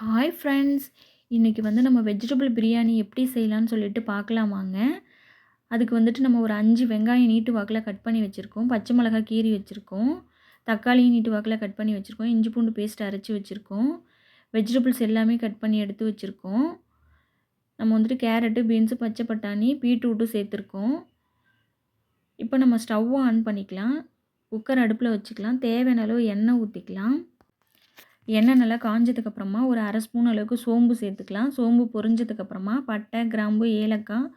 Hi friends! இன்றைக்கி நம்ம vegetable biryani எப்படி செய்யலான்னு சொல்லிட்டு பார்க்கலாமாங்க. அதுக்கு நம்ம ஒரு 5 வெங்காயம் நீட்டு வாக்கில் கட் பண்ணி வச்சுருக்கோம். பச்சை மிளகாய் கீறி வச்சுருக்கோம். தக்காளியும் நீட்டு வாக்கில் கட் பண்ணி வச்சுருக்கோம். இஞ்சி பூண்டு பேஸ்ட் அரைச்சி வச்சுருக்கோம். வெஜிடபிள்ஸ் எல்லாமே கட் பண்ணி எடுத்து வச்சுருக்கோம். நம்ம கேரட்டு, பீன்ஸு, பச்சை பட்டாணி, பீட்ரூட்டும் சேர்த்துருக்கோம். இப்போ நம்ம ஸ்டவ்வை ஆன் பண்ணிக்கலாம். குக்கர் அடுப்பில் வச்சுக்கலாம். தேவையான அளவு எண்ணெய் ஊற்றிக்கலாம். எண்ணெய் நல்லா காஞ்சதுக்கப்புறமா ஒரு அரை ஸ்பூன் அளவுக்கு சோம்பு சேர்த்துக்கலாம். சோம்பு பொரிஞ்சதுக்கப்புறமா பட்டை, கிராம்பு, ஏலக்காய்,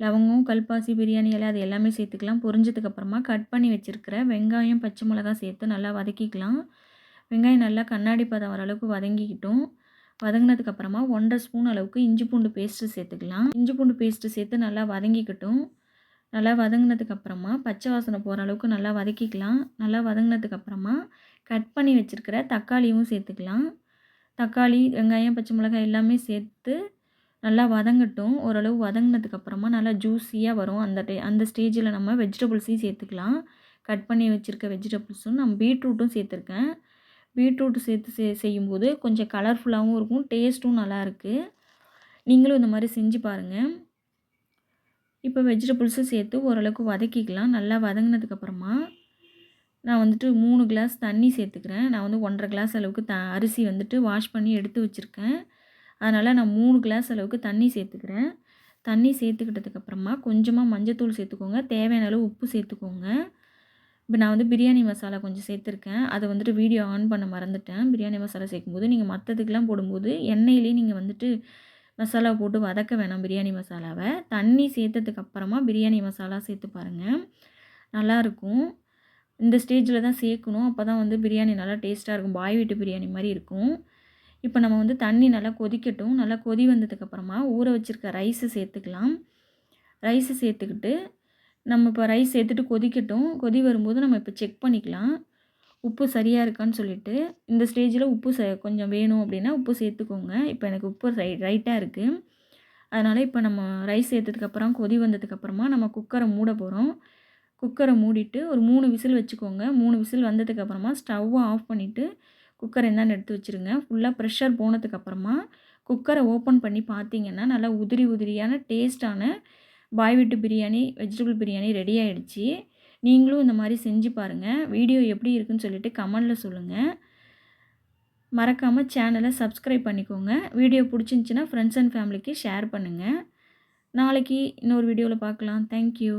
லவங்கம், கல்பாசி, பிரியாணி இலை அது எல்லாமே சேர்த்துக்கலாம். பொரிஞ்சதுக்கப்புறமா கட் பண்ணி வச்சுருக்கிற வெங்காயம், பச்சை மிளகாய் சேர்த்து நல்லா வதக்கிக்கலாம். வெங்காயம் நல்லா கண்ணாடி பதம் வர அளவுக்கு வதங்கிக்கிட்டும். வதங்கினதுக்கப்புறமா 1.5 ஸ்பூன் அளவுக்கு இஞ்சி பூண்டு பேஸ்ட்டு சேர்த்துக்கலாம். இஞ்சி பூண்டு பேஸ்ட்டு சேர்த்து நல்லா வதங்கிக்கிட்டும். நல்லா வதங்கினதுக்கப்புறமா பச்சை வாசனை போகிற அளவுக்கு நல்லா வதக்கிக்கலாம். நல்லா வதங்கினதுக்கப்புறமா கட் பண்ணி வச்சுருக்கிற தக்காளியும் சேர்த்துக்கலாம். தக்காளி, வெங்காயம், பச்சை மிளகாய் எல்லாமே சேர்த்து நல்லா வதங்கட்டும். ஓரளவு வதங்கினதுக்கப்புறமா நல்லா ஜூஸியாக வரும். அந்த ஸ்டேஜில் நம்ம வெஜிடபிள்ஸையும் சேர்த்துக்கலாம். கட் பண்ணி வச்சுருக்க வெஜிடபிள்ஸும் நம்ம பீட்ரூட்டும் சேர்த்துருக்கேன். பீட்ரூட்டு சேர்த்து செய்யும்போது கொஞ்சம் கலர்ஃபுல்லாகவும் இருக்கும். டேஸ்ட்டும் நல்லாயிருக்கு. நீங்களும் இந்த மாதிரி செஞ்சு பாருங்கள். இப்போ வெஜிடபிள்ஸும் சேர்த்து ஓரளவுக்கு வதக்கிக்கலாம். நல்லா வதங்கினதுக்கப்புறமா நான் 3 கிளாஸ் தண்ணி சேர்த்துக்கிறேன். நான் 1.5 கிளாஸ் அளவுக்கு அரிசி வாஷ் பண்ணி எடுத்து வச்சுருக்கேன். அதனால் நான் 3 கிளாஸ் அளவுக்கு தண்ணி சேர்த்துக்கிறேன். தண்ணி சேர்த்துக்கிட்டதுக்கப்புறமா கொஞ்சமாக மஞ்சத்தூள் சேர்த்துக்கோங்க. தேவையான அளவு உப்பு சேர்த்துக்கோங்க. இப்போ நான் பிரியாணி மசாலா கொஞ்சம் சேர்த்துருக்கேன். அதை வீடியோ ஆன் பண்ண மறந்துட்டேன். பிரியாணி மசாலா சேர்க்கும்போது நீங்கள் மற்றதுக்கெலாம் போடும்போது எண்ணெயிலே நீங்கள் மசாலா போட்டு வதக்க வேணாம் பிரியாணி மசாலாவை. தண்ணி சேர்த்ததுக்கப்புறமா பிரியாணி மசாலா சேர்த்து பாருங்கள். நல்லாயிருக்கும். இந்த ஸ்டேஜில் தான் சேர்க்கணும். அப்போ தான் பிரியாணி நல்லா டேஸ்ட்டாக இருக்கும். பாய் வீட்டு பிரியாணி மாதிரி இருக்கும். இப்போ நம்ம தண்ணி நல்லா கொதிக்கட்டும். நல்லா கொதி வந்ததுக்கப்புறமா ஊற வச்சுருக்க ரைஸை சேர்த்துக்கலாம். ரைஸை சேர்த்துக்கிட்டு நம்ம இப்போ ரைஸ் சேர்த்துட்டு கொதிக்கட்டும். கொதி வரும்போது நம்ம இப்போ செக் பண்ணிக்கலாம். உப்பு சரியாக இருக்கான்னு சொல்லிவிட்டு. இந்த ஸ்டேஜில் உப்பு கொஞ்சம் வேணும் அப்படின்னா உப்பு சேர்த்துக்கோங்க. இப்போ எனக்கு உப்பு ரைட்டாக இருக்குது. அதனால் இப்போ நம்ம ரைஸ் சேர்த்ததுக்கப்புறம் கொதி வந்ததுக்கப்புறமா நம்ம குக்கரை மூட போகிறோம். குக்கரை மூடிட்டு ஒரு 3 விசில் வச்சுக்கோங்க. 3 விசில் வந்ததுக்கப்புறமா ஸ்டவ்வை ஆஃப் பண்ணிவிட்டு குக்கரை என்னென்னு எடுத்து வச்சுருங்க. ஃபுல்லாக ப்ரெஷர் போனதுக்கப்புறமா குக்கரை ஓப்பன் பண்ணி பார்த்தீங்கன்னா நல்லா உதிரி உதிரியான டேஸ்ட்டான பாய் வீட்டு பிரியாணி, வெஜிடபிள் பிரியாணி ரெடி ஆகிடுச்சு. நீங்களும் இந்த மாதிரி செஞ்சு பாருங்கள். வீடியோ எப்படி இருக்குன்னு சொல்லிட்டு கமெண்டில் சொல்லுங்கள். மறக்காமல் சேனலை சப்ஸ்கிரைப் பண்ணிக்கோங்க. வீடியோ பிடிச்சிருந்துச்சின்னா ஃப்ரெண்ட்ஸ் அண்ட் ஃபேமிலிக்கு ஷேர் பண்ணுங்கள். நாளைக்கு இன்னொரு வீடியோவில் பார்க்கலாம். தேங்க்யூ.